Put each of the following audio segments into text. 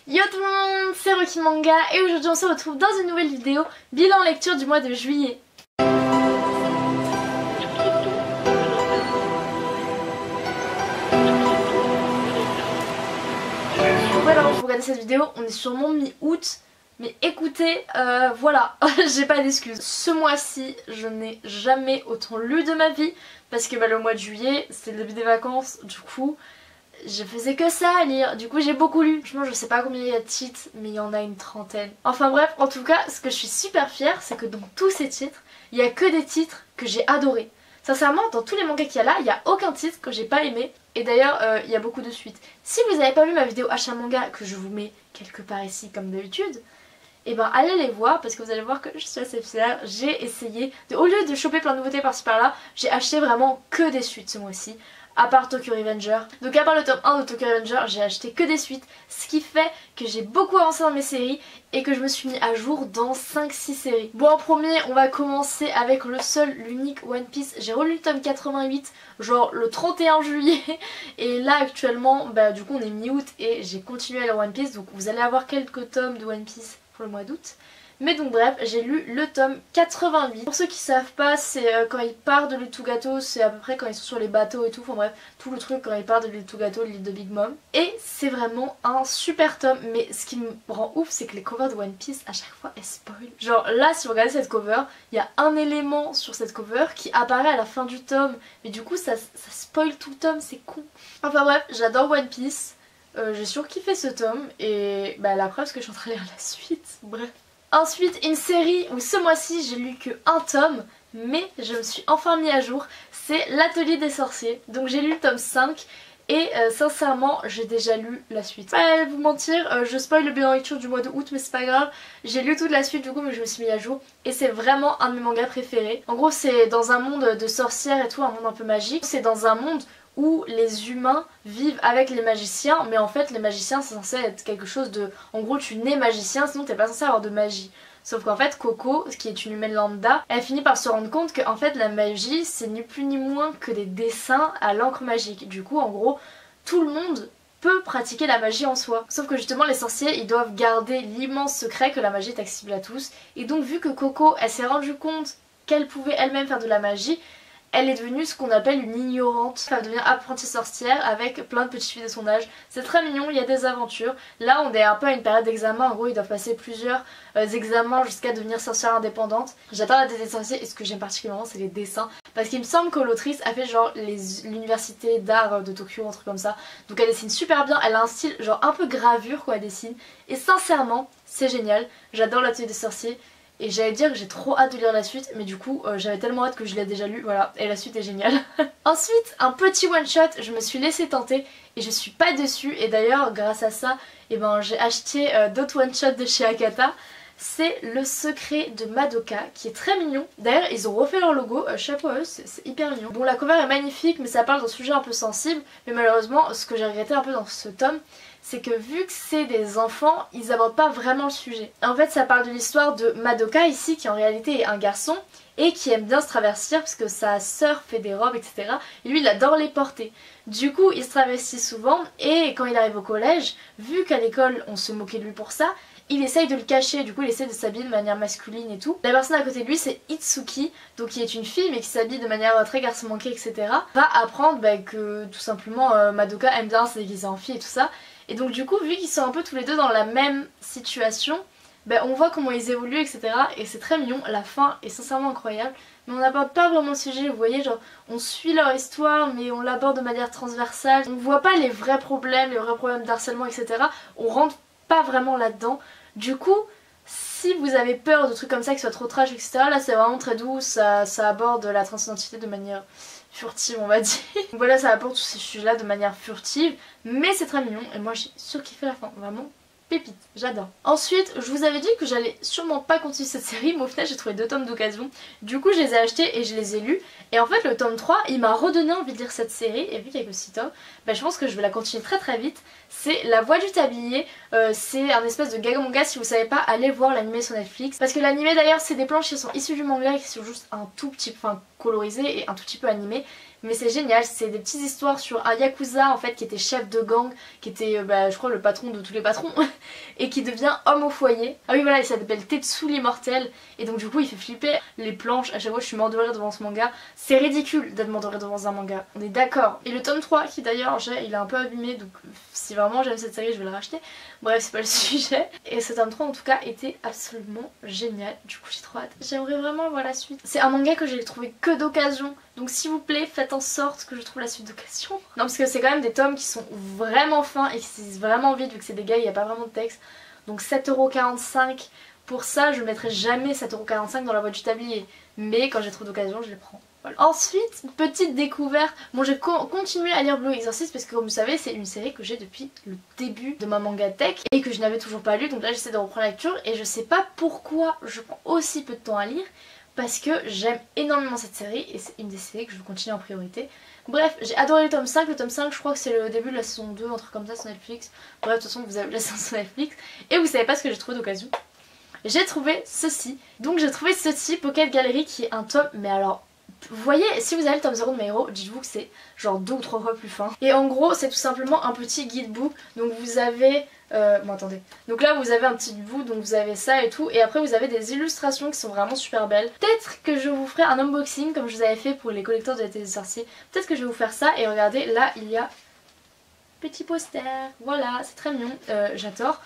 Yo tout le monde, c'est Rocky Manga et aujourd'hui on se retrouve dans une nouvelle vidéo bilan lecture du mois de juillet. Voilà, vous regardez cette vidéo, on est sûrement mi-août. Mais écoutez, voilà, j'ai pas d'excuses. Ce mois-ci, je n'ai jamais autant lu de ma vie parce que le mois de juillet, c'était le début des vacances, du coup, je faisais que ça à lire. Du coup, j'ai beaucoup lu. Franchement, je sais pas combien il y a de titres, mais il y en a une trentaine. Enfin bref, en tout cas, ce que je suis super fière, c'est que dans tous ces titres, il y a que des titres que j'ai adorés. Sincèrement, dans tous les mangas qu'il y a là, il n'y a aucun titre que j'ai pas aimé. Et d'ailleurs, il y a beaucoup de suites. Si vous n'avez pas vu ma vidéo achat manga, que je vous mets quelque part ici comme d'habitude, et ben allez les voir parce que vous allez voir que je suis assez fière. J'ai essayé, au lieu de choper plein de nouveautés par-ci par-là, j'ai acheté vraiment que des suites ce mois-ci. À part Tokyo Revenger. Donc à part le tome 1 de Tokyo Revenger, j'ai acheté que des suites. Ce qui fait que j'ai beaucoup avancé dans mes séries et que je me suis mis à jour dans 5-6 séries. Bon, en premier, on va commencer avec le seul, l'unique One Piece. J'ai relu le tome 88, genre le 31 juillet. Et là actuellement, du coup on est mi-août et j'ai continué à lire One Piece. Donc vous allez avoir quelques tomes de One Piece pour le mois d'août. Mais donc bref, j'ai lu le tome 88. Pour ceux qui savent pas, c'est quand ils partent de l'île Togato, c'est à peu près quand ils sont sur les bateaux et tout. Enfin bref, tout le truc quand ils partent de l'île Togato, l'île de Big Mom. Et c'est vraiment un super tome. Mais ce qui me rend ouf, c'est que les covers de One Piece, à chaque fois, elles spoil. Genre là, si vous regardez cette cover, il y a un élément sur cette cover qui apparaît à la fin du tome. Mais du coup, ça spoil tout le tome, c'est con. Enfin bref, j'adore One Piece. J'ai surkiffé ce tome. Et la preuve, c'est que je suis en train de lire la suite. Bref. Ensuite, une série où ce mois-ci j'ai lu que un tome, mais je me suis enfin mis à jour, c'est l'Atelier des sorciers. Donc j'ai lu le tome 5 et sincèrement j'ai déjà lu la suite. Pas vous mentir, je spoil le bilan lecture du mois de août mais c'est pas grave. J'ai lu toute la suite du coup mais je me suis mis à jour et c'est vraiment un de mes mangas préférés. En gros c'est dans un monde de sorcières et tout, un monde un peu magique. C'est dans un monde où les humains vivent avec les magiciens, mais en fait les magiciens c'est censé être quelque chose de... En gros tu nais magicien sinon t'es pas censé avoir de magie. Sauf qu'en fait Coco, qui est une humaine lambda, elle finit par se rendre compte que en fait la magie c'est ni plus ni moins que des dessins à l'encre magique. Du coup en gros tout le monde peut pratiquer la magie en soi. Sauf que justement les sorciers ils doivent garder l'immense secret que la magie est accessible à tous. Et donc vu que Coco elle s'est rendue compte qu'elle pouvait elle-même faire de la magie, elle est devenue ce qu'on appelle une ignorante. Elle devient apprentie sorcière avec plein de petites filles de son âge. C'est très mignon, il y a des aventures. Là on est un peu à une période d'examen, en gros ils doivent passer plusieurs examens jusqu'à devenir sorcière indépendante. J'adore la tête des sorciers et ce que j'aime particulièrement c'est les dessins. Parce qu'il me semble que l'autrice a fait genre l'université d'art de Tokyo, un truc comme ça. Donc elle dessine super bien, elle a un style genre un peu gravure quoi elle dessine. Et sincèrement c'est génial, j'adore l'atelier des sorciers. Et j'allais dire que j'ai trop hâte de lire la suite, mais du coup j'avais tellement hâte que je l'ai déjà lu, voilà, et la suite est géniale. Ensuite, un petit one shot, je me suis laissée tenter et je suis pas déçue. Et d'ailleurs, grâce à ça, j'ai acheté d'autres one shots de chez Akata. C'est Le Secret de Madoka, qui est très mignon. D'ailleurs, ils ont refait leur logo, chapeau à eux, c'est hyper mignon. Bon, la cover est magnifique, mais ça parle d'un sujet un peu sensible. Mais malheureusement, ce que j'ai regretté un peu dans ce tome, c'est que vu que c'est des enfants, ils abordent pas vraiment le sujet. En fait, ça parle de l'histoire de Madoka ici, qui en réalité est un garçon, et qui aime bien se travestir parce que sa sœur fait des robes, etc. Et lui, il adore les porter. Du coup, il se travestit souvent, et quand il arrive au collège, vu qu'à l'école, on se moquait de lui pour ça, il essaye de le cacher, du coup il essaye de s'habiller de manière masculine et tout. La personne à côté de lui c'est Itsuki, donc qui est une fille mais qui s'habille de manière très garçon manqué, etc. Va apprendre que tout simplement Madoka aime bien se déguiser en fille et tout ça. Et donc du coup vu qu'ils sont un peu tous les deux dans la même situation, on voit comment ils évoluent, etc. Et c'est très mignon, la fin est sincèrement incroyable. Mais on n'aborde pas vraiment le sujet, vous voyez, genre on suit leur histoire mais on l'aborde de manière transversale. On voit pas les vrais problèmes d'harcèlement, etc. On rentre pas vraiment là-dedans. Du coup, si vous avez peur de trucs comme ça qui soient trop trash, etc., là c'est vraiment très doux, ça aborde la transidentité de manière furtive on va dire. Voilà, ça aborde tous ces sujets-là de manière furtive, mais c'est très mignon et moi j'ai surkiffé la fin, vraiment pépite, j'adore. Ensuite, je vous avais dit que j'allais sûrement pas continuer cette série, mais au final j'ai trouvé 2 tomes d'occasion. Du coup je les ai achetés et je les ai lus. Et en fait le tome 3 il m'a redonné envie de lire cette série. Et vu qu'il y a que 6 tomes, je pense que je vais la continuer très très vite. C'est La Voix du Tablier, c'est un espèce de gag manga. Si vous savez pas, allez voir l'animé sur Netflix. Parce que l'animé d'ailleurs c'est des planches qui sont issues du manga et qui sont juste un tout petit peu colorisées et un tout petit peu animées. mais c'est génial, c'est des petites histoires sur un yakuza en fait qui était chef de gang, qui était je crois le patron de tous les patrons et qui devient homme au foyer. Ah oui voilà, il s'appelle Tetsu l'immortel et donc du coup il fait flipper les planches. À chaque fois je suis mort de rire devant ce manga, c'est ridicule d'être mort de rire devant un manga, on est d'accord. Et le tome 3 qui d'ailleurs il est un peu abîmé, donc si vraiment j'aime cette série je vais le racheter, bref c'est pas le sujet. Et ce tome 3 en tout cas était absolument génial, du coup j'ai trop hâte, j'aimerais vraiment voir la suite. C'est un manga que j'ai trouvé que d'occasion, donc s'il vous plaît faites en sorte que je trouve la suite d'occasion. Non parce que c'est quand même des tomes qui sont vraiment fins et qui se lisent vraiment vite vu que c'est des gars, il n'y a pas vraiment de texte. Donc 7,45€, pour ça je mettrai jamais 7,45€ dans la boîte du tablier, mais quand j'ai trop d'occasion je les prends. Voilà. Ensuite, petite découverte, bon j'ai continué à lire Blue Exorcist parce que comme vous savez c'est une série que j'ai depuis le début de ma mangatech et que je n'avais toujours pas lu, donc là j'essaie de reprendre la lecture et je sais pas pourquoi je prends aussi peu de temps à lire parce que j'aime énormément cette série et c'est une des séries que je veux continuer en priorité. Bref, j'ai adoré le tome 5, le tome 5 je crois que c'est le début de la saison 2, un truc comme ça sur Netflix. Bref de toute façon vous avez la saison sur Netflix et vous savez pas ce que j'ai trouvé d'occasion. J'ai trouvé ceci, donc j'ai trouvé ceci, Pocket Gallery qui est un tome, mais alors... Vous voyez, si vous avez le tome 0 de My Hero, dites-vous que c'est genre 2 ou 3 fois plus fin. Et en gros, c'est tout simplement un petit guidebook. Donc vous avez... bon attendez. Donc là vous avez un petit bout, donc vous avez ça et tout. Et après vous avez des illustrations qui sont vraiment super belles. Peut-être que je vous ferai un unboxing comme je vous avais fait pour les collecteurs de l'été des sorciers. Peut-être que je vais vous faire ça. Et regardez, là il y a... petit poster. Voilà, c'est très mignon. J'adore.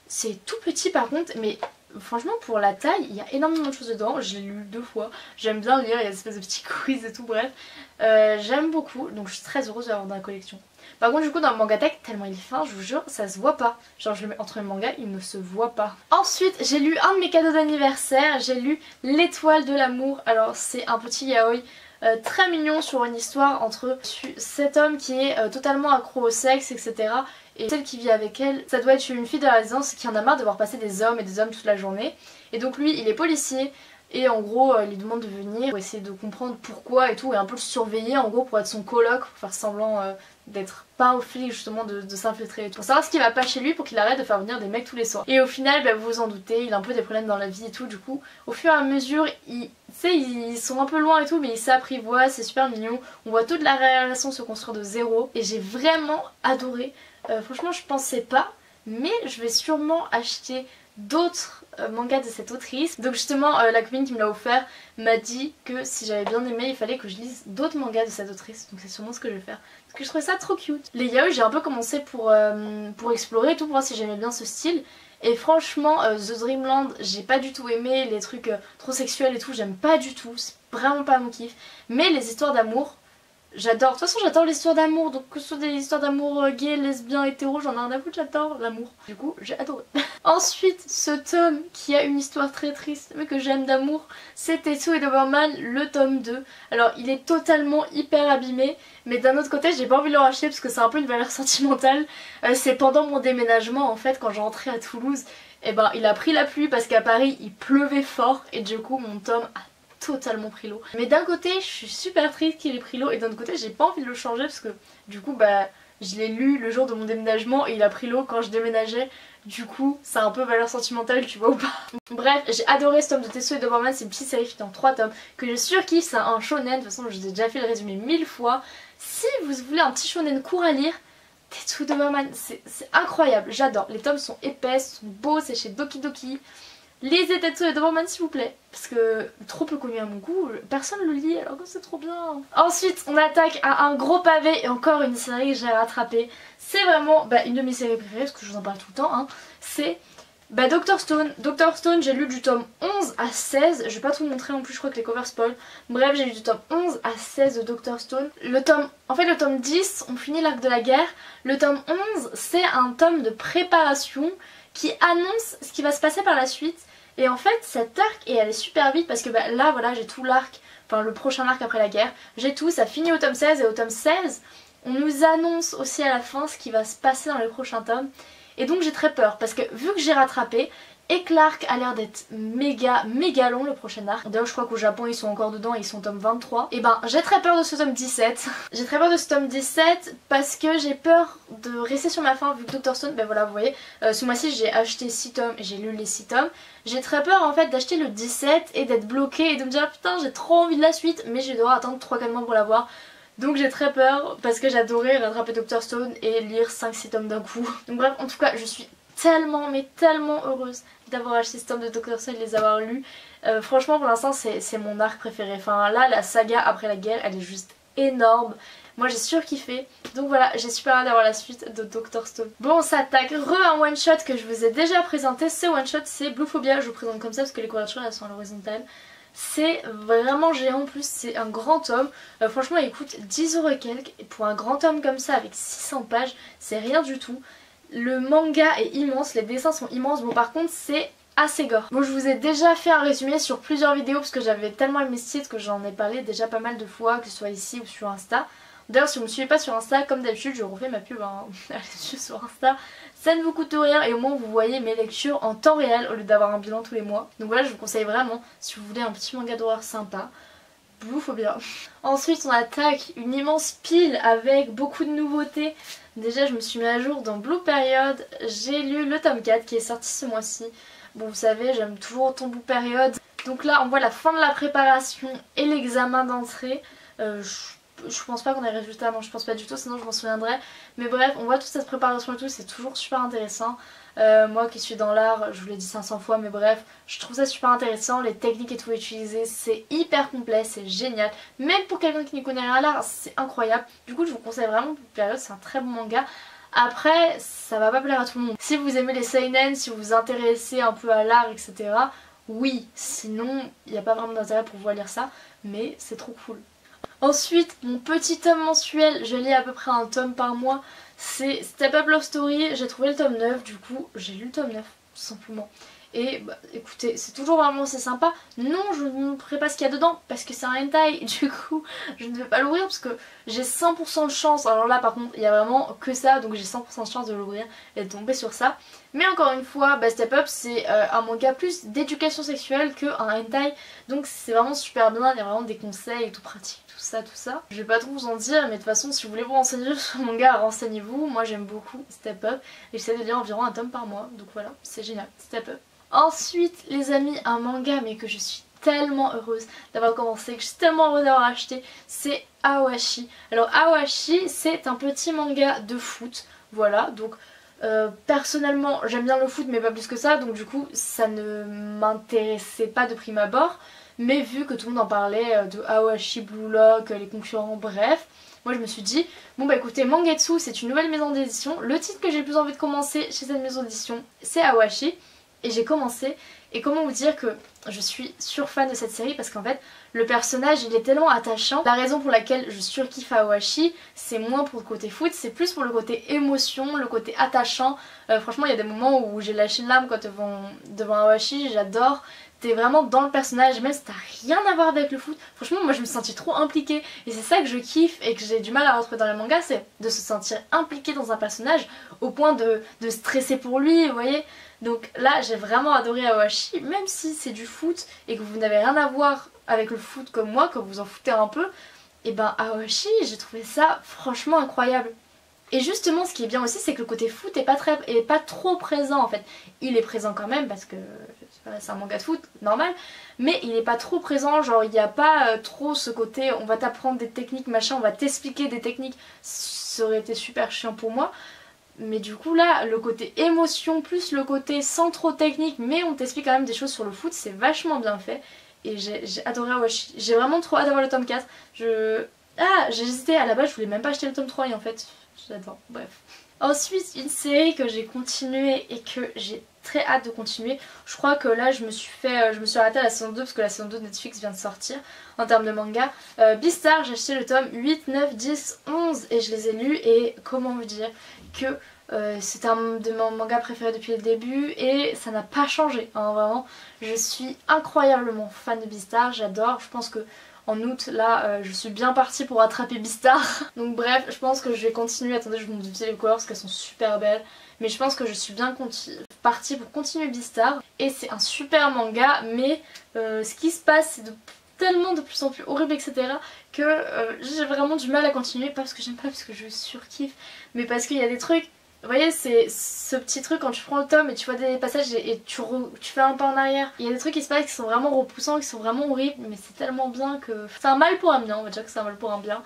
C'est tout petit par contre, mais... Franchement pour la taille il y a énormément de choses dedans, je l'ai lu 2 fois, j'aime bien lire, il y a des espèces de petits quiz et tout, bref j'aime beaucoup, donc je suis très heureuse d'avoir dans la collection. Par contre du coup dans le mangatech, tellement il est fin, je vous jure, ça se voit pas, genre je le mets entre les mangas, il ne se voit pas. Ensuite j'ai lu un de mes cadeaux d'anniversaire, j'ai lu L'étoile de l'amour, alors c'est un petit yaoi très mignon sur une histoire entre cet homme qui est totalement accro au sexe etc. Et celle qui vit avec elle, ça doit être une fille de la résidence qui en a marre de voir passer des hommes et des hommes toute la journée. Et donc lui il est policier et en gros il lui demande de venir pour essayer de comprendre pourquoi et tout et un peu le surveiller en gros pour être son coloc, pour faire semblant d'être pas au flic justement de s'infiltrer et tout. Pour savoir ce qui va pas chez lui pour qu'il arrête de faire venir des mecs tous les soirs. Et au final vous vous en doutez, il a un peu des problèmes dans la vie et tout, du coup au fur et à mesure ils sont un peu loin et tout mais ils s'apprivoisent, c'est super mignon. On voit toute la relation se construire de zéro et j'ai vraiment adoré. Franchement je pensais pas, mais je vais sûrement acheter d'autres mangas de cette autrice. Donc justement la copine qui me l'a offert m'a dit que si j'avais bien aimé il fallait que je lise d'autres mangas de cette autrice. Donc c'est sûrement ce que je vais faire. Parce que je trouvais ça trop cute. Les yaoi j'ai un peu commencé pour explorer et tout, pour voir si j'aimais bien ce style. Et franchement The Dreamland j'ai pas du tout aimé, les trucs trop sexuels et tout j'aime pas du tout, c'est vraiment pas mon kiff. Mais les histoires d'amour j'adore, de toute façon j'adore les histoires d'amour, donc que ce soit des histoires d'amour gays, lesbiens, hétéros, j'en ai un à foutre, j'adore l'amour. Du coup j'ai adoré. Ensuite ce tome qui a une histoire très triste mais que j'aime d'amour, c'est Tetsu et Doberman, le tome 2. Alors il est totalement hyper abîmé, mais d'un autre côté j'ai pas envie de le racheter parce que c'est un peu une valeur sentimentale. C'est pendant mon déménagement en fait, quand j'ai rentré à Toulouse, et il a pris la pluie parce qu'à Paris il pleuvait fort et du coup mon tome a totalement pris l'eau. Mais d'un côté je suis super triste qu'il ait pris l'eau et d'un autre côté j'ai pas envie de le changer parce que du coup je l'ai lu le jour de mon déménagement et il a pris l'eau quand je déménageais. Du coup c'est un peu valeur sentimentale, tu vois ou pas. Bref j'ai adoré ce tome de Tetsu et Doberman, c'est une petite série finie en 3 tomes que je surkiffe, c'est un shonen, de toute façon je vous ai déjà fait le résumé 1000 fois. Si vous voulez un petit shonen court à lire, Tetsu et Doberman c'est incroyable, j'adore. Les tomes sont épais, sont beaux, c'est chez Doki Doki. Lisez Tetsu et Doberman s'il vous plaît, parce que trop peu connu à mon goût, personne le lit alors que c'est trop bien. Ensuite on attaque à un gros pavé et encore une série que j'ai rattrapée. C'est vraiment une de mes séries préférées parce que je vous en parle tout le temps, hein. C'est Dr Stone. Dr Stone j'ai lu du tome 11 à 16, je vais pas tout vous montrer en plus, je crois que les covers spoil. Bref j'ai lu du tome 11 à 16 de Dr Stone. Le tome 10 on finit l'arc de la guerre, le tome 11 c'est un tome de préparation qui annonce ce qui va se passer par la suite. Et en fait cet arc, et elle est super vite parce que là voilà j'ai tout l'arc, enfin le prochain arc après la guerre, j'ai tout, ça finit au tome 16 et au tome 16 on nous annonce aussi à la fin ce qui va se passer dans les prochains tomes. Et donc j'ai très peur parce que vu que j'ai rattrapé et que l'arc a l'air d'être méga long le prochain arc. D'ailleurs je crois qu'au Japon ils sont encore dedans, ils sont au tome 23. Et j'ai très peur de ce tome 17. J'ai très peur de ce tome 17 parce que j'ai peur de rester sur ma faim vu que Dr Stone, voilà vous voyez, ce mois-ci j'ai acheté 6 tomes et j'ai lu les 6 tomes. J'ai très peur en fait d'acheter le 17 et d'être bloquée et de me dire putain j'ai trop envie de la suite mais je vais devoir attendre 3-4 mois pour la voir. Donc j'ai très peur parce que j'adorais rattraper Dr Stone et lire 5-6 tomes d'un coup. Donc bref, en tout cas je suis tellement mais tellement heureuse d'avoir acheté ce tome de Dr Stone et de les avoir lus. Franchement pour l'instant c'est mon arc préféré. Enfin là la saga après la guerre elle est juste énorme. Moi j'ai surkiffé. Donc voilà, j'ai super hâte d'avoir la suite de Dr Stone. Bon, on s'attaque un one shot que je vous ai déjà présenté. Ce one shot c'est Bluephobia. Je vous présente comme ça parce que les couvertures elles sont à l'horizontale. C'est vraiment géant, en plus c'est un grand tome. Franchement il coûte 10€ et quelques. Et pour un grand tome comme ça avec 600 pages, c'est rien du tout. Le manga est immense, les dessins sont immenses. Bon par contre c'est assez gore. Bon je vous ai déjà fait un résumé sur plusieurs vidéos parce que j'avais tellement aimé ce titre que j'en ai parlé déjà pas mal de fois, que ce soit ici ou sur Insta. D'ailleurs si vous me suivez pas sur Insta, comme d'habitude je refais ma pub, hein. Allez juste sur Insta, ça ne vous coûte rien et au moins vous voyez mes lectures en temps réel au lieu d'avoir un bilan tous les mois. Donc voilà, je vous conseille vraiment si vous voulez un petit manga d'horreur sympa, Bluephobia. Ensuite on attaque une immense pile avec beaucoup de nouveautés. Déjà je me suis mis à jour dans Blue Period, j'ai lu le tome 4 qui est sorti ce mois-ci. Bon vous savez j'aime toujours autant Blue Period. Donc là on voit la fin de la préparation et l'examen d'entrée. Je pense pas qu'on ait les résultats, non je pense pas du tout, sinon je m'en souviendrai. Mais bref, on voit toute cette préparation et tout, c'est toujours super intéressant. Moi qui suis dans l'art, je vous l'ai dit 500 fois, mais bref, je trouve ça super intéressant. Les techniques et tout utilisées, c'est hyper complet, c'est génial. Même pour quelqu'un qui n'y connaît rien à l'art, c'est incroyable. Du coup je vous conseille vraiment Blue Period, c'est un très bon manga. Après, ça va pas plaire à tout le monde. Si vous aimez les seinen, si vous vous intéressez un peu à l'art, etc. Oui, sinon il n'y a pas vraiment d'intérêt pour vous à lire ça, mais c'est trop cool. Ensuite, mon petit tome mensuel, je lis à peu près un tome par mois, c'est Step Up Love Story. J'ai trouvé le tome 9, du coup j'ai lu le tome 9 tout simplement. Et bah écoutez, c'est toujours vraiment assez sympa. Non, je ne vous montrerai pas ce qu'il y a dedans parce que c'est un hentai, du coup je ne vais pas l'ouvrir parce que j'ai 100% de chance. Alors là par contre il y a vraiment que ça, donc j'ai 100% de chance de l'ouvrir et de tomber sur ça. Mais encore une fois, bah, Step Up c'est un manga plus d'éducation sexuelle qu'un hentai. Donc c'est vraiment super bien, il y a vraiment des conseils et tout pratique, tout ça. Je vais pas trop vous en dire, mais de toute façon si vous voulez vous renseigner sur le manga, renseignez-vous. Moi j'aime beaucoup Step Up et j'essaie de lire environ un tome par mois, donc voilà, c'est génial, Step Up. Ensuite les amis, un manga mais que je suis tellement heureuse d'avoir commencé, que je suis tellement heureuse d'avoir acheté, c'est Awashi. Alors Awashi c'est un petit manga de foot, voilà, donc personnellement j'aime bien le foot mais pas plus que ça, donc du coup ça ne m'intéressait pas de prime abord. Mais vu que tout le monde en parlait de Awashi, Blue Lock, les concurrents, bref, moi je me suis dit, bon bah écoutez, Mangetsu c'est une nouvelle maison d'édition, le titre que j'ai le plus envie de commencer chez cette maison d'édition c'est Awashi. Et j'ai commencé, et comment vous dire que je suis fan de cette série parce qu'en fait le personnage il est tellement attachant. La raison pour laquelle je surkiffe Awashi, c'est moins pour le côté foot, c'est plus pour le côté émotion, le côté attachant. Franchement il y a des moments où j'ai lâché une larme quand devant Awashi, j'adore. T'es vraiment dans le personnage, même si t'as rien à voir avec le foot. Franchement moi je me sentis trop impliquée et c'est ça que je kiffe et que j'ai du mal à retrouver dans les mangas, c'est de se sentir impliquée dans un personnage au point de stresser pour lui, vous voyez. Donc là j'ai vraiment adoré Awashi, même si c'est du foot et que vous n'avez rien à voir avec le foot comme moi, que vous en foutez un peu, et ben Awashi j'ai trouvé ça franchement incroyable. Et justement ce qui est bien aussi c'est que le côté foot est pas trop présent en fait. Il est présent quand même parce que c'est un manga de foot normal, mais il n'est pas trop présent, genre il n'y a pas trop ce côté on va t'apprendre des techniques machin, on va t'expliquer des techniques, ça aurait été super chiant pour moi. Mais du coup là, le côté émotion plus le côté sans trop technique, mais on t'explique quand même des choses sur le foot, c'est vachement bien fait. Et j'ai adoré Awashi. J'ai vraiment trop hâte d'avoir le tome 4. Ah, j'ai hésité, à la base je voulais même pas acheter le tome 3 et en fait, j'adore, bref. Ensuite, une série que j'ai continué et que j'ai très hâte de continuer. Je crois que là je me suis arrêtée à la saison 2 parce que la saison 2 de Netflix vient de sortir en termes de manga. Beastars, j'ai acheté le tome 8, 9, 10, 11 et je les ai lus et comment vous dire que c'est un de mes mangas préférés depuis le début et ça n'a pas changé, hein, vraiment. Je suis incroyablement fan de Beastars, j'adore, je pense que en août là je suis bien partie pour rattraper Beastars. Donc bref, je pense que je vais continuer, attendez je vais vous montrer les couleurs parce qu'elles sont super belles. Mais je pense que je suis bien partie pour continuer Beastars. Et c'est un super manga mais ce qui se passe c'est tellement de plus en plus horrible etc. que j'ai vraiment du mal à continuer. Pas parce que j'aime pas, parce que je surkiffe, mais parce qu'il y a des trucs. Vous voyez, c'est ce petit truc quand tu prends le tome et tu vois des passages et tu fais un pas en arrière. Il y a des trucs qui se passent qui sont vraiment repoussants, qui sont vraiment horribles, mais c'est tellement bien que... C'est un mal pour un bien, on va dire que c'est un mal pour un bien.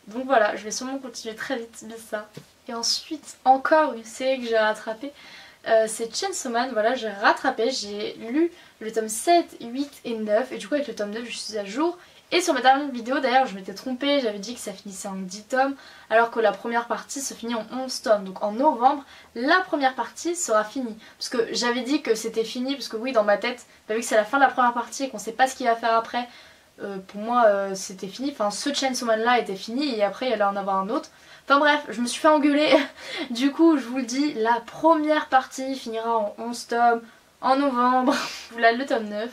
Donc voilà, je vais sûrement continuer très vite ça. Et ensuite, encore une série que j'ai rattrapée, c'est Chainsaw Man. Voilà, j'ai rattrapé, j'ai lu le tome 7, 8 et 9 et du coup avec le tome 9 je suis à jour. Et sur ma dernière vidéo d'ailleurs je m'étais trompée, j'avais dit que ça finissait en 10 tomes alors que la première partie se finit en 11 tomes. Donc en novembre, la première partie sera finie. Parce que j'avais dit que c'était fini, parce que oui dans ma tête, vu que c'est la fin de la première partie et qu'on sait pas ce qu'il va faire après, pour moi c'était fini. Enfin ce Chainsaw Man là était fini et après il allait en avoir un autre. Enfin bref, je me suis fait engueuler. Du coup je vous le dis, la première partie finira en 11 tomes en novembre. Voilà le tome 9.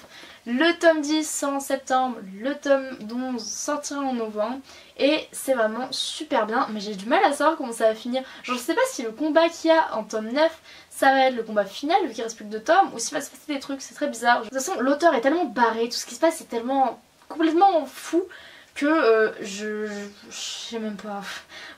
Le tome 10 sort en septembre, le tome 11 sortira en novembre et c'est vraiment super bien, mais j'ai du mal à savoir comment ça va finir. Genre je sais pas si le combat qu'il y a en tome 9 ça va être le combat final vu qu'il reste plus que 2 tomes ou s'il va se passer des trucs, c'est très bizarre. De toute façon l'auteur est tellement barré, tout ce qui se passe est tellement complètement fou que je sais même pas.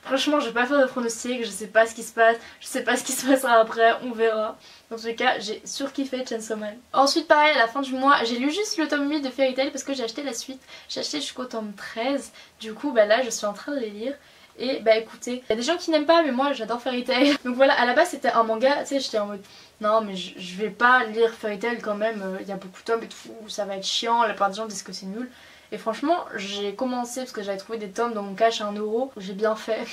Franchement je vais pas faire de pronostic, je sais pas ce qui se passe, je sais pas ce qui se passera après, on verra. Dans tous les cas, j'ai surkiffé Chainsaw Man. Ensuite, pareil, à la fin du mois, j'ai lu juste le tome 8 de Fairy Tail parce que j'ai acheté la suite. J'ai acheté jusqu'au tome 13. Du coup, bah là, je suis en train de les lire. Et bah écoutez, il y a des gens qui n'aiment pas, mais moi j'adore Fairy Tail. Donc voilà, à la base c'était un manga, tu sais, j'étais en mode non, mais je vais pas lire Fairy Tail quand même. Il y a beaucoup de tomes et tout, ça va être chiant. La plupart des gens disent que c'est nul. Et franchement, j'ai commencé parce que j'avais trouvé des tomes dans mon cache à 1€. J'ai bien fait.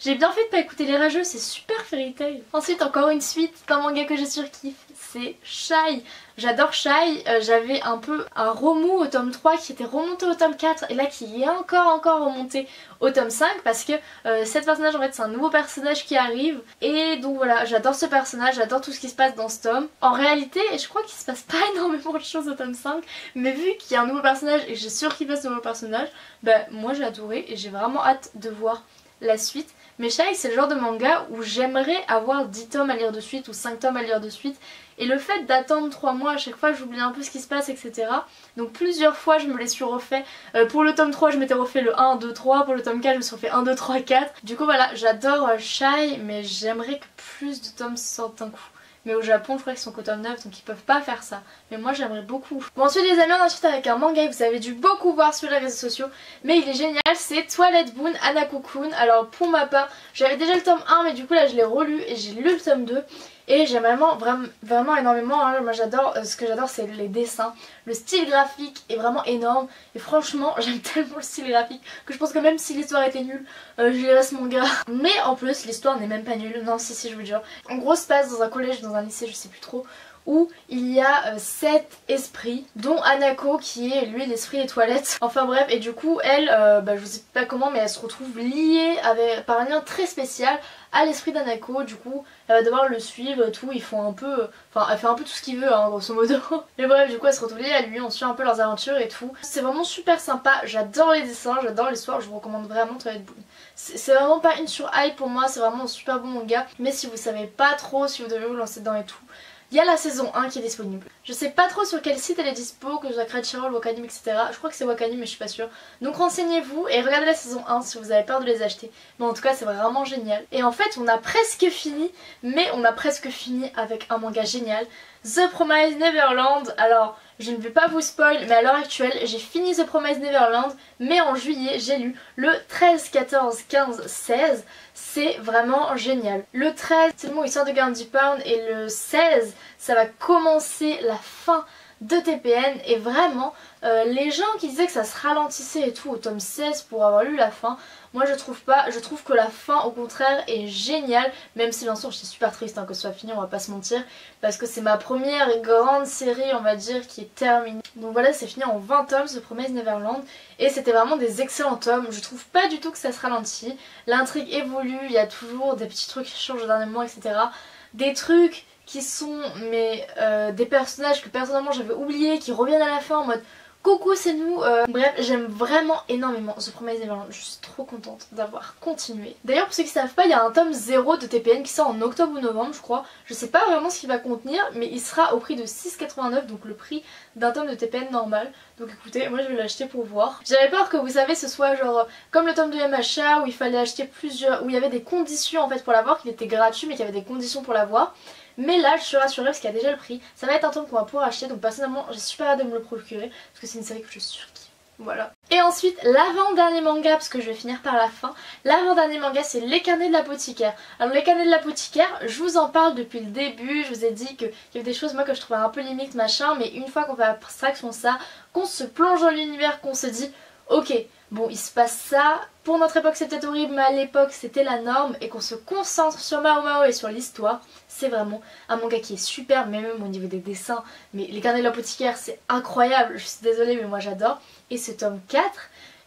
J'ai bien fait de pas écouter les rageux, c'est super Fairy Tail. Ensuite, encore une suite d'un manga que je surkiffe, c'est Shy. J'adore Shy, j'avais un peu un remous au tome 3 qui était remonté au tome 4 et là qui est encore remonté au tome 5 parce que cet personnage en fait c'est un nouveau personnage qui arrive et donc voilà, j'adore ce personnage, j'adore tout ce qui se passe dans ce tome. En réalité, je crois qu'il se passe pas énormément de choses au tome 5 mais vu qu'il y a un nouveau personnage et j'ai surkiffé ce nouveau personnage, bah moi j'ai adoré et j'ai vraiment hâte de voir la suite. Mais Shy c'est le genre de manga où j'aimerais avoir 10 tomes à lire de suite ou 5 tomes à lire de suite. Et le fait d'attendre 3 mois à chaque fois j'oublie un peu ce qui se passe etc. Donc plusieurs fois je me les suis refait. Pour le tome 3 je m'étais refait le 1, 2, 3. Pour le tome 4 je me suis refait 1, 2, 3, 4. Du coup voilà, j'adore Shy mais j'aimerais que plus de tomes sortent d'un coup. Mais au Japon je crois qu'ils sont qu'au tome 9 donc ils peuvent pas faire ça. Mais moi j'aimerais beaucoup. Bon ensuite les amis on ensuite avec un manga que vous avez dû beaucoup voir sur les réseaux sociaux. Mais il est génial, c'est Twilight Boon Hanako-kun. Alors pour ma part j'avais déjà le tome 1 mais du coup là je l'ai relu et j'ai lu le tome 2. Et j'aime vraiment énormément, hein. Moi j'adore, ce que j'adore c'est les dessins. Le style graphique est vraiment énorme. Et franchement j'aime tellement le style graphique que je pense que même si l'histoire était nulle, je lirais ce manga. Mais en plus l'histoire n'est même pas nulle, non si je vous jure. En gros ça se passe dans un collège, dans un lycée, je sais plus trop, où il y a 7 esprits, dont Hanako qui est lui l'esprit des toilettes. Enfin bref, et du coup elle, je sais pas comment mais elle se retrouve liée par un lien très spécial à l'esprit d'Hanako. Du coup elle va devoir le suivre et tout, ils font un peu, enfin elle fait un peu tout ce qu'il veut hein, grosso modo. Mais bref du coup elle se retrouve liée à lui, on suit un peu leurs aventures et tout. C'est vraiment super sympa, j'adore les dessins, j'adore l'histoire, je vous recommande vraiment Twilight Boon. C'est vraiment pas une sur-hype pour moi, c'est vraiment un super bon manga. Mais si vous savez pas trop si vous devez vous lancer dedans et tout, il y a la saison 1 qui est disponible. Je sais pas trop sur quel site elle est dispo, que ce soit Crunchyroll, Wakanim, etc. Je crois que c'est Wakanim mais je suis pas sûre. Donc renseignez-vous et regardez la saison 1 si vous avez peur de les acheter. Mais en tout cas c'est vraiment génial. Et en fait on a presque fini, mais on a presque fini avec un manga génial. The Promised Neverland. Alors je ne vais pas vous spoil mais à l'heure actuelle j'ai fini The Promised Neverland. Mais en juillet j'ai lu le 13, 14, 15, 16. C'est vraiment génial. Le 13 c'est le moment où il sort de Guardian Pound et le 16 ça va commencer la fin de TPN et vraiment les gens qui disaient que ça se ralentissait et tout au tome 16 pour avoir lu la fin, moi je trouve pas, je trouve que la fin au contraire est géniale, même si bien sûr j'étais super triste hein, que ce soit fini, on va pas se mentir, parce que c'est ma première grande série on va dire qui est terminée. Donc voilà, c'est fini en 20 tomes The Promised Neverland et c'était vraiment des excellents tomes. Je trouve pas du tout que ça se ralentit, l'intrigue évolue, il y a toujours des petits trucs qui changent au dernier moment etc. Des trucs qui sont des personnages que personnellement j'avais oubliés, qui reviennent à la fin en mode coucou c'est nous. Bref, j'aime vraiment énormément The Promised Neverland, je suis trop contente d'avoir continué. D'ailleurs pour ceux qui savent pas, il y a un tome 0 de TPN qui sort en octobre ou novembre je crois. Je sais pas vraiment ce qu'il va contenir mais il sera au prix de 6,89 donc le prix d'un tome de TPN normal. Donc écoutez, moi je vais l'acheter pour voir. J'avais peur que vous savez ce soit genre comme le tome de MHA où il fallait acheter plusieurs, où il y avait des conditions en fait pour l'avoir, qu'il était gratuit mais qu'il y avait des conditions pour l'avoir. Mais là je suis rassurée parce qu'il y a déjà le prix. Ça va être un tome qu'on va pouvoir acheter donc personnellement j'ai super hâte de me le procurer parce que c'est une série que je surkiffe. Voilà. Et ensuite l'avant-dernier manga, parce que je vais finir par la fin. L'avant-dernier manga c'est Les Carnets de l'Apothicaire. Alors Les Carnets de l'Apothicaire, je vous en parle depuis le début. Je vous ai dit qu'il y avait des choses moi que je trouvais un peu limite machin. Mais une fois qu'on fait abstraction de ça, qu'on se plonge dans l'univers, qu'on se dit ok, bon il se passe ça, pour notre époque c'est peut-être horrible mais à l'époque c'était la norme, et qu'on se concentre sur Mao Mao et sur l'histoire, c'est vraiment un manga qui est super, mais même au niveau des dessins. Mais Les Carnets de l'Apothicaire c'est incroyable, je suis désolée mais moi j'adore. Et ce tome 4,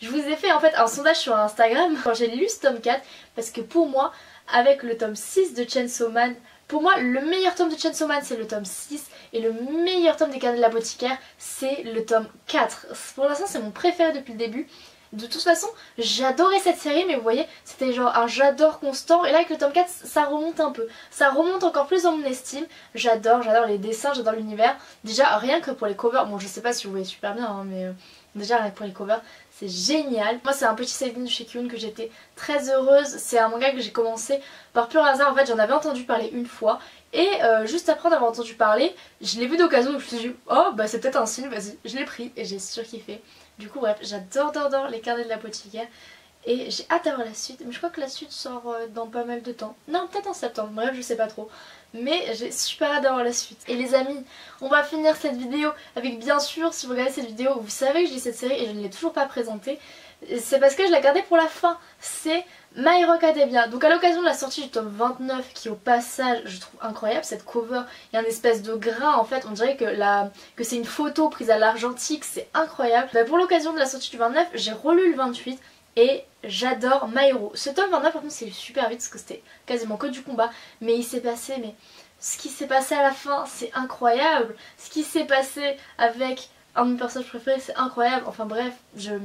je vous ai fait en fait un sondage sur Instagram quand j'ai lu ce tome 4, parce que pour moi, avec le tome 6 de Chainsaw Man, pour moi le meilleur tome de Chainsaw Man c'est le tome 6, et le meilleur tome des Carnets de l'Apothicaire c'est le tome 4. Pour l'instant c'est mon préféré depuis le début. De toute façon j'adorais cette série, mais vous voyez c'était genre un j'adore constant, et là avec le tome 4 ça remonte un peu, ça remonte encore plus dans mon estime. J'adore les dessins, j'adore l'univers. Déjà rien que pour les covers, bon je sais pas si vous voyez super bien hein, mais déjà rien que pour les covers c'est génial. Moi c'est un petit seinen de chez Kyun que j'étais très heureuse, c'est un manga que j'ai commencé par pur hasard. En fait j'en avais entendu parler une fois, et juste après en avoir entendu parler, je l'ai vu d'occasion, donc je me suis dit oh bah c'est peut-être un signe, vas-y, je l'ai pris et j'ai surkiffé. Du coup bref, j'adore Les Carnets de l'Apothicaire et j'ai hâte d'avoir la suite, mais je crois que la suite sort dans pas mal de temps. Non, peut-être en septembre, bref je sais pas trop. Mais j'ai super hâte d'avoir la suite. Et les amis, on va finir cette vidéo avec, bien sûr, si vous regardez cette vidéo, vous savez que je lis cette série et je ne l'ai toujours pas présentée. C'est parce que je l'ai gardée pour la fin. C'est My Hero Academia. Donc à l'occasion de la sortie du tome 29, qui au passage je trouve incroyable, cette cover, il y a un espèce de grain en fait, on dirait que c'est une photo prise à l'argentique, c'est incroyable. Bah, pour l'occasion de la sortie du 29, j'ai relu le 28 et j'adore My Hero. Ce tome 29 par contre c'est super vite parce que c'était quasiment que du combat, mais il s'est passé, mais ce qui s'est passé à la fin c'est incroyable. Ce qui s'est passé avec un de mes personnages préférés c'est incroyable. Enfin bref, de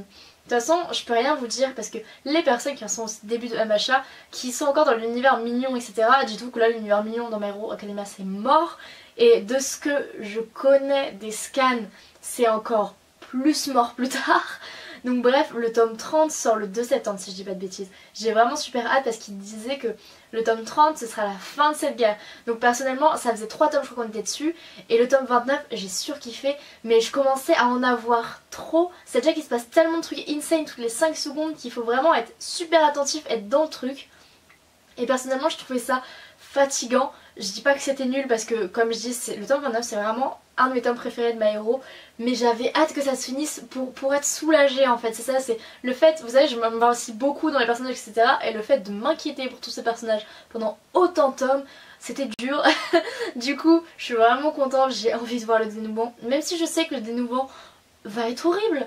toute façon, je peux rien vous dire parce que les personnes qui sont au début de MHA, qui sont encore dans l'univers mignon, etc., dites-vous que là, l'univers mignon dans My Hero Academia, c'est mort. Et de ce que je connais des scans, c'est encore plus mort plus tard. Donc bref, le tome 30 sort le 2 septembre si je dis pas de bêtises. J'ai vraiment super hâte parce qu'il disait que le tome 30 ce sera la fin de cette guerre. Donc personnellement ça faisait 3 tomes je crois qu'on était dessus. Et le tome 29 j'ai surkiffé, mais je commençais à en avoir trop. C'est déjà qu'il se passe tellement de trucs insane toutes les 5 secondes qu'il faut vraiment être super attentif, être dans le truc. Et personnellement je trouvais ça fatigant. Je dis pas que c'était nul parce que comme je dis le tome 29 c'est vraiment un de mes tomes préférés de My Hero, mais j'avais hâte que ça se finisse pour être soulagée en fait. C'est ça, c'est le fait, vous savez je m'investis beaucoup dans les personnages etc, et le fait de m'inquiéter pour tous ces personnages pendant autant de tomes, c'était dur. Du coup je suis vraiment contente, j'ai envie de voir le dénouement, même si je sais que le dénouement va être horrible.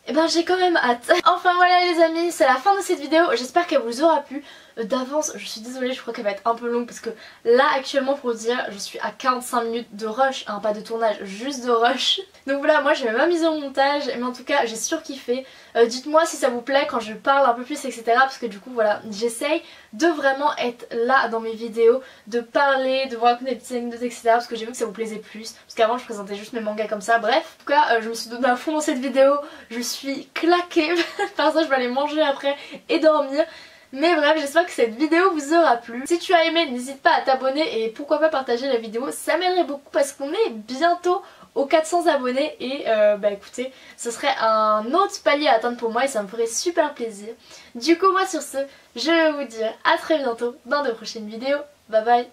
Et ben j'ai quand même hâte. Enfin voilà les amis, c'est la fin de cette vidéo, j'espère qu'elle vous aura plu. D'avance je suis désolée, je crois qu'elle va être un peu longue parce que là actuellement pour vous dire je suis à 45 minutes de rush, hein, pas de tournage, juste de rush. Donc voilà, moi je vais pas miser au montage, mais en tout cas j'ai surkiffé. Dites-moi si ça vous plaît quand je parle un peu plus etc, parce que du coup voilà, j'essaye de vraiment être là dans mes vidéos, de parler, de vous raconter des petites anecdotes etc, parce que j'ai vu que ça vous plaisait plus, parce qu'avant je présentais juste mes mangas comme ça. Bref, en tout cas je me suis donné à fond dans cette vidéo, je suis claquée. Par ça je vais aller manger après et dormir. Mais bref, j'espère que cette vidéo vous aura plu. Si tu as aimé, n'hésite pas à t'abonner et pourquoi pas partager la vidéo, ça m'aiderait beaucoup parce qu'on est bientôt aux 400 abonnés et bah écoutez, ce serait un autre palier à atteindre pour moi et ça me ferait super plaisir. Du coup moi sur ce, je vais vous dire à très bientôt dans de prochaines vidéos. Bye bye.